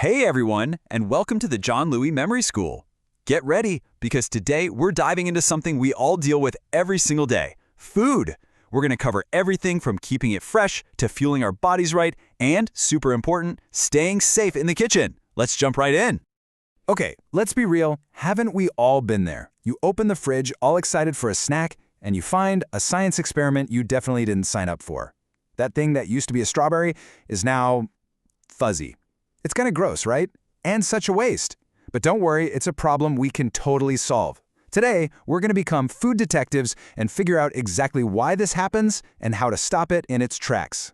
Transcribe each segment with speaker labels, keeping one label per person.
Speaker 1: Hey everyone, and welcome to the John Louis Memory School. Get ready, because today we're diving into something we all deal with every single day, food. We're going to cover everything from keeping it fresh to fueling our bodies right and, super important, staying safe in the kitchen. Let's jump right in.
Speaker 2: Okay, let's be real, haven't we all been there? You open the fridge all excited for a snack, and you find a science experiment you definitely didn't sign up for. That thing that used to be a strawberry is now fuzzy. It's kind of gross, right? And such a waste. But don't worry, it's a problem we can totally solve. Today, we're going to become food detectives and figure out exactly why this happens and how to stop it in its tracks.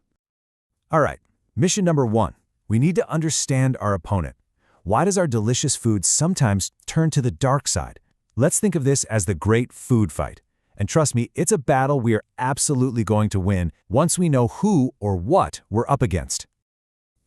Speaker 2: All right, mission number 1. We need to understand our opponent. Why does our delicious food sometimes turn to the dark side? Let's think of this as the great food fight. And trust me, it's a battle we are absolutely going to win once we know who or what we're up against.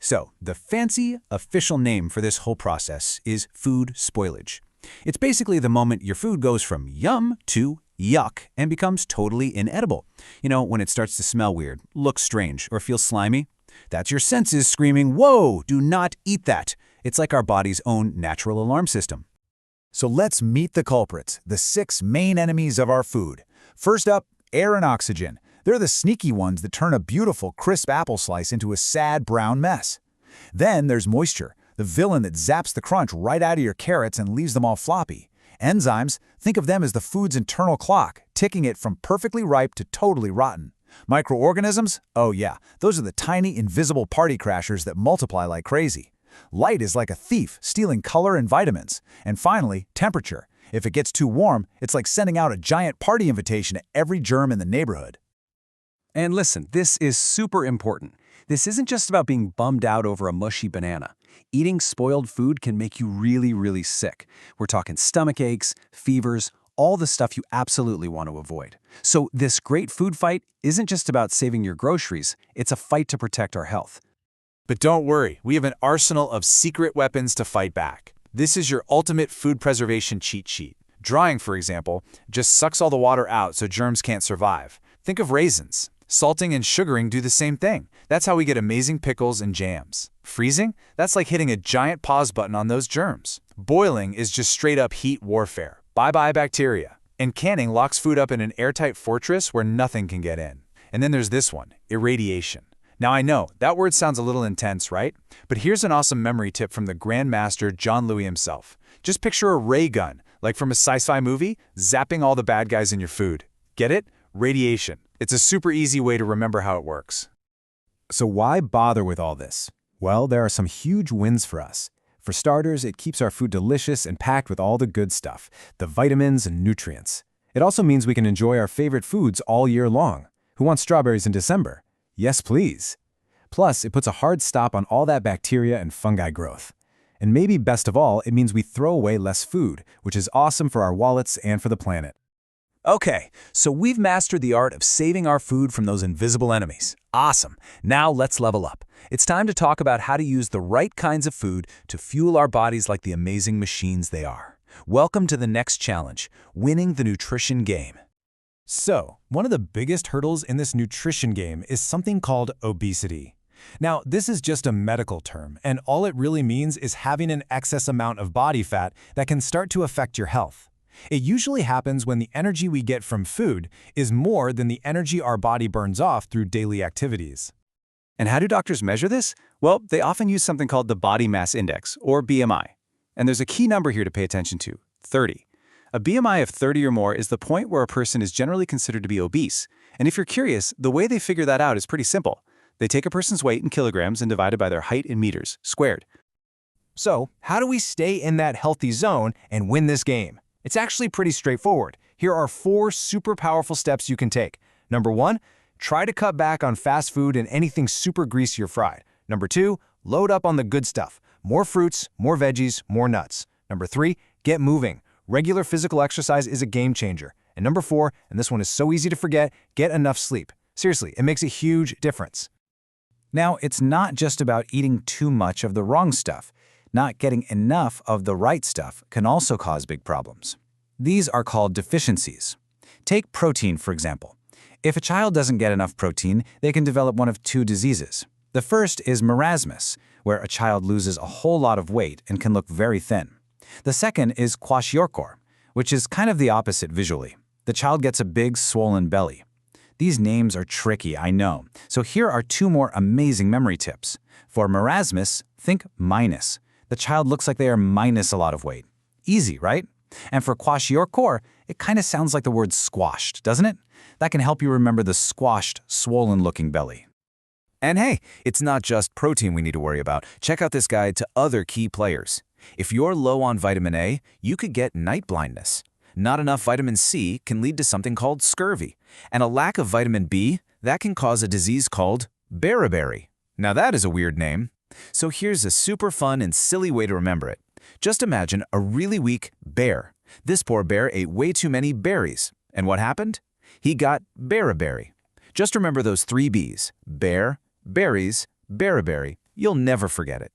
Speaker 2: So, the fancy, official name for this whole process is food spoilage. It's basically the moment your food goes from yum to yuck and becomes totally inedible. You know, when it starts to smell weird, look strange, or feel slimy. That's your senses screaming, "Whoa, do not eat that." It's like our body's own natural alarm system. So let's meet the culprits, the 6 main enemies of our food. First up, air and oxygen. They're the sneaky ones that turn a beautiful, crisp apple slice into a sad brown mess. Then there's moisture, the villain that zaps the crunch right out of your carrots and leaves them all floppy. Enzymes, think of them as the food's internal clock, ticking it from perfectly ripe to totally rotten. Microorganisms? Oh yeah, those are the tiny, invisible party crashers that multiply like crazy. Light is like a thief, stealing color and vitamins. And finally, temperature. If it gets too warm, it's like sending out a giant party invitation to every germ in the neighborhood.
Speaker 3: And listen, this is super important. This isn't just about being bummed out over a mushy banana. Eating spoiled food can make you really, really sick. We're talking stomach aches, fevers, all the stuff you absolutely want to avoid. So this great food fight isn't just about saving your groceries, it's a fight to protect our health.
Speaker 2: But don't worry, we have an arsenal of secret weapons to fight back. This is your ultimate food preservation cheat sheet. Drying, for example, just sucks all the water out so germs can't survive. Think of raisins. Salting and sugaring do the same thing. That's how we get amazing pickles and jams. Freezing? That's like hitting a giant pause button on those germs. Boiling is just straight-up heat warfare. Bye-bye bacteria. And canning locks food up in an airtight fortress where nothing can get in. And then there's this one, irradiation. Now I know, that word sounds a little intense, right? But here's an awesome memory tip from the Grand Master John Louis himself. Just picture a ray gun, like from a sci-fi movie, zapping all the bad guys in your food. Get it? Radiation. It's a super easy way to remember how it works. So why bother with all this? Well, there are some huge wins for us. For starters, it keeps our food delicious and packed with all the good stuff, the vitamins and nutrients. It also means we can enjoy our favorite foods all year long. Who wants strawberries in December? Yes, please. Plus, it puts a hard stop on all that bacteria and fungi growth. And maybe best of all, it means we throw away less food, which is awesome for our wallets and for the planet.
Speaker 1: Okay, so we've mastered the art of saving our food from those invisible enemies. Awesome. Now let's level up. It's time to talk about how to use the right kinds of food to fuel our bodies like the amazing machines they are. Welcome to the next challenge, winning the nutrition game.
Speaker 2: So, one of the biggest hurdles in this nutrition game is something called obesity. Now, this is just a medical term, and all it really means is having an excess amount of body fat that can start to affect your health. It usually happens when the energy we get from food is more than the energy our body burns off through daily activities.
Speaker 3: And how do doctors measure this? Well, they often use something called the body mass index, or BMI. And there's a key number here to pay attention to, 30. A BMI of 30 or more is the point where a person is generally considered to be obese. And if you're curious, the way they figure that out is pretty simple. They take a person's weight in kilograms and divide it by their height in meters, squared.
Speaker 2: So, how do we stay in that healthy zone and win this game? It's actually pretty straightforward. Here are 4 super powerful steps you can take. Number 1, try to cut back on fast food and anything super greasy or fried. Number 2, load up on the good stuff. More fruits, more veggies, more nuts. Number 3, get moving. Regular physical exercise is a game changer. And number 4, and this one is so easy to forget, get enough sleep. Seriously, it makes a huge difference. Now, it's not just about eating too much of the wrong stuff. Not getting enough of the right stuff can also cause big problems. These are called deficiencies. Take protein, for example. If a child doesn't get enough protein, they can develop one of 2 diseases. The first is marasmus, where a child loses a whole lot of weight and can look very thin. The second is kwashiorkor, which is kind of the opposite visually. The child gets a big, swollen belly. These names are tricky, I know, so here are two more amazing memory tips. For marasmus, think minus. The child looks like they are minus a lot of weight. Easy, right? And for kwashiorkor, it kind of sounds like the word squashed, doesn't it? That can help you remember the squashed, swollen-looking belly.
Speaker 3: And hey, it's not just protein we need to worry about. Check out this guide to other key players. If you're low on vitamin A, you could get night blindness. Not enough vitamin C can lead to something called scurvy. And a lack of vitamin B, that can cause a disease called beriberi. Now that is a weird name. So here's a super fun and silly way to remember it. Just imagine a really weak bear. This poor bear ate way too many berries. And what happened? He got beriberi. Just remember those 3 B's: bear, berries, beriberi. You'll never forget it.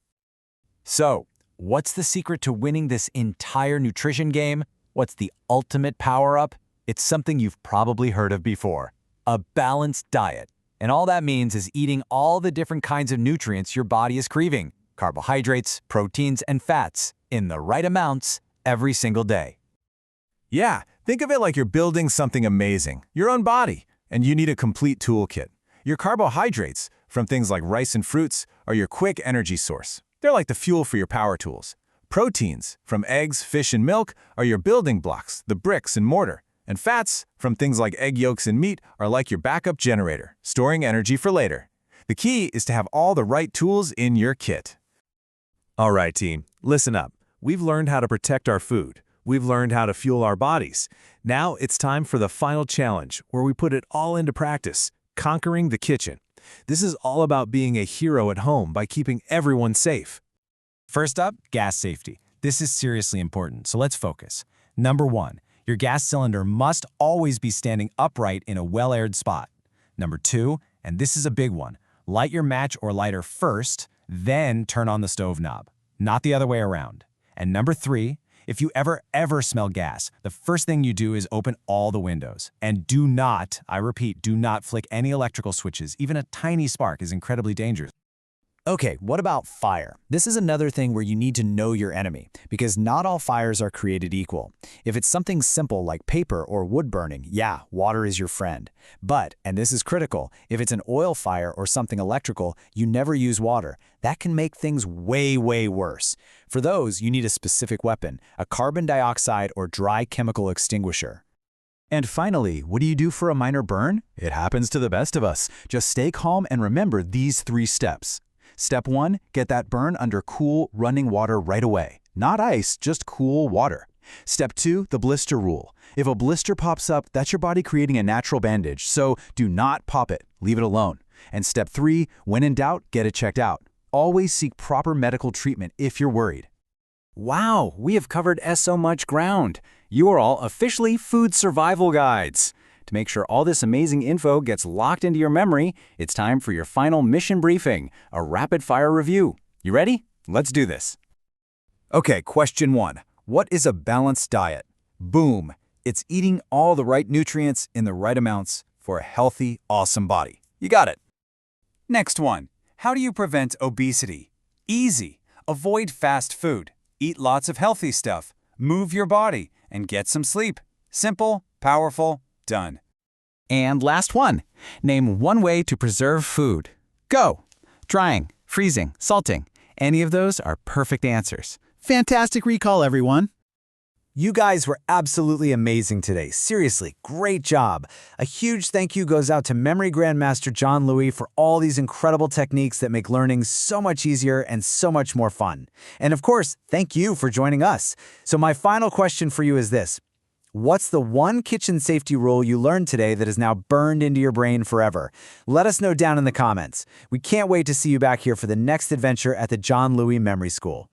Speaker 2: So, what's the secret to winning this entire nutrition game? What's the ultimate power-up? It's something you've probably heard of before: a balanced diet. And all that means is eating all the different kinds of nutrients your body is craving: carbohydrates, proteins, and fats, in the right amounts every single day.
Speaker 1: Yeah, think of it like you're building something amazing, your own body, and you need a complete toolkit. Your carbohydrates, from things like rice and fruits, are your quick energy source. They're like the fuel for your power tools. Proteins, from eggs, fish, and milk, are your building blocks, the bricks and mortar. And fats, from things like egg yolks and meat, are like your backup generator, storing energy for later. The key is to have all the right tools in your kit. All right, team, listen up. We've learned how to protect our food. We've learned how to fuel our bodies. Now it's time for the final challenge, where we put it all into practice: conquering the kitchen. This is all about being a hero at home by keeping everyone safe.
Speaker 3: First up, gas safety. This is seriously important, so let's focus. Number 1, your gas cylinder must always be standing upright in a well-aired spot. Number 2, and this is a big one, light your match or lighter first, then turn on the stove knob, not the other way around. And number 3, if you ever smell gas, the first thing you do is open all the windows. And do not, I repeat, do not flick any electrical switches. Even a tiny spark is incredibly dangerous.
Speaker 4: Okay, what about fire? This is another thing where you need to know your enemy, because not all fires are created equal. If it's something simple like paper or wood burning, yeah, water is your friend. But, and this is critical, if it's an oil fire or something electrical, you never use water. That can make things way worse. For those, you need a specific weapon: a carbon dioxide or dry chemical extinguisher.
Speaker 1: And finally, what do you do for a minor burn? It happens to the best of us. Just stay calm and remember these 3 steps. Step 1, get that burn under cool, running water right away. Not ice, just cool water. Step 2, the blister rule. If a blister pops up, that's your body creating a natural bandage, so do not pop it. Leave it alone. And step 3, when in doubt, get it checked out. Always seek proper medical treatment if you're worried.
Speaker 2: Wow, we have covered so much ground. You are all officially food survival guides. To make sure all this amazing info gets locked into your memory, it's time for your final mission briefing, a rapid-fire review. You ready? Let's do this. Okay, question 1. What is a balanced diet? Boom! It's eating all the right nutrients in the right amounts for a healthy, awesome body. You got it. Next one. How do you prevent obesity? Easy. Avoid fast food. Eat lots of healthy stuff. Move your body and get some sleep. Simple, powerful, done.
Speaker 4: And last one. Name one way to preserve food. Go! Drying, freezing, salting. Any of those are perfect answers. Fantastic recall, everyone.
Speaker 2: You guys were absolutely amazing today. Seriously, great job. A huge thank you goes out to Memory Grandmaster John Louis for all these incredible techniques that make learning so much easier and so much more fun. And of course, thank you for joining us. So my final question for you is this: what's the one kitchen safety rule you learned today that is now burned into your brain forever? Let us know down in the comments. We can't wait to see you back here for the next adventure at the John Louis Memory School.